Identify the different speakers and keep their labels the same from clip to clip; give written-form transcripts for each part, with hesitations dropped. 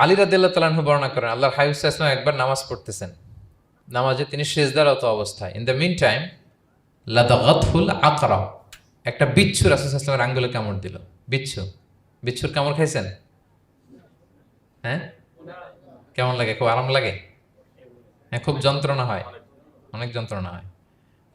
Speaker 1: আলী রাদিয়াল্লাহু তাআলা আনহু বর্ণনা করেন, আল্লাহর হাবিব সাল্লাল্লাহু আলাইহি ওয়াসাল্লাম একবার নামাজ পড়তেছেন, নামাজে তিনি সিজদারত অবস্থায়, ইন দ্য মিন টাইম লাদাগাতহুল আকরা, একটা বিচ্ছু রাসূল সাল্লাল্লাহু আলাইহি ওয়াসাল্লামের আঙ্গুলে কামড় দিল। বিচ্ছুর কামড় খাইছেন? হ্যাঁ, কেমন লাগে? খুব আরাম লাগে? হ্যাঁ, খুব যন্ত্রণা হয়, অনেক যন্ত্রণা হয়।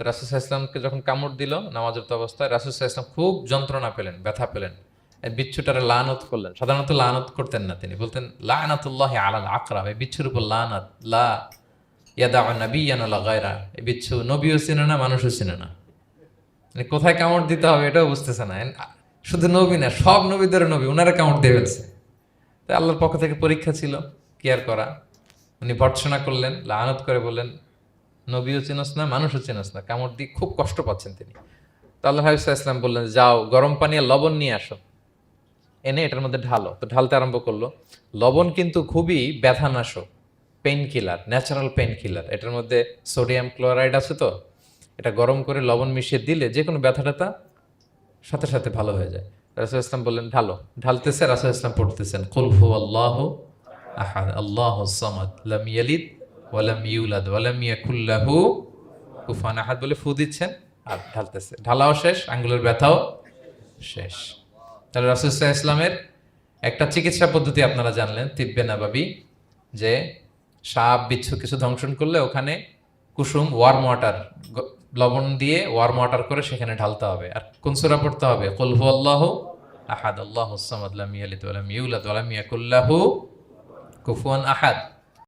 Speaker 1: রাসূল সাল্লাল্লাহু আলাইহি ওয়াসাল্লামকে যখন কামড় দিল নামাজের অবস্থায়, রাসূল সাল্লাল্লাহু আলাইহি ওয়াসাল্লাম খুব যন্ত্রণা পেলেন, ব্যথা পেলেন। এই বিচ্ছুটারে লানত করলেন। সাধারণত লানত করতেন না, তিনি বলতেন লানাতুল্লাহি আলাল আকরাব, এই বিচ্ছুর উপর লানাত, লা ইয়াদাউ নাবিয়্যান ওয়ালা গায়রা। এই বিচ্ছু নবীও চিনে না, মানুষও চিনে না, মানে কোথায় কামড় দিতে হবে এটাও বুঝতেছে না। শুধু নবী না, সব নবীদের নবী উনারা কামড় দিয়ে ফেলছে। তাই আল্লাহর পক্ষ থেকে পরীক্ষা ছিল, কেয়ার করা। উনি ভর্ৎসনা করলেন, লানত করে বললেন নবীও চিনস না, মানুষও চিনস না, কামড় দিয়ে খুব কষ্ট পাচ্ছেন তিনি। তো আল্লাহ হাবিব সাল্লাল্লাহু আলাইহি ওয়াসাল্লাম বললেন, যাও গরম পানি আর লবণ নিয়ে আসো, এনে এটার মধ্যে ঢালো। তো ঢালতে আরম্ভ করলো। লবণ কিন্তু খুবই ব্যথানাশক, painkiller, natural painkiller. এটার মধ্যে সোডিয়াম ক্লোরাইড আছে, তো এটা গরম করে লবণ মিশিয়ে দিলে যে কোনো ব্যথা ট্যাথা সাথে সাথে ভালো হয়ে যায়। রাসূল ইসলাম বললেন ঢালো। ঢালতেছে, রাসূল ইসলাম পড়তেছেন কুল হুয়াল্লাহু আহাদ আল্লাহুস সামাদ লাম ইয়ালিদ ওয়া লাম ইউলাদ ওয়া লাম ইয়াকুল লাহু কুফুয়ান আহাদ বলে ফু দিচ্ছেন আর ঢালতেছে। ঢালাও শেষ, আঙ্গুলের ব্যথাও শেষ। তাহলে রাসূল সাল্লাল্লাহু আলাইহি ওয়াসাল্লামের একটা চিকিৎসা পদ্ধতি আপনারা জানলেন, তিব্বে নাবাবী, যে সাপ বিচ্ছু কিছু ধ্বংসন করলে ওখানে কুসুম ওয়ার্ম ওয়াটার, লবণ দিয়ে ওয়ার্ম ওয়াটার করে সেখানে ঢালতে হবে। আর কোন সূরা পড়তে হবে? কুল হুয়াল্লাহু আহাদ আল্লাহুস সামাদ লাম ইয়ালিদ ওয়া লাম ইউলাদ ওয়া লাম ইয়াকুল লাহু কুফুয়ান আহাদ।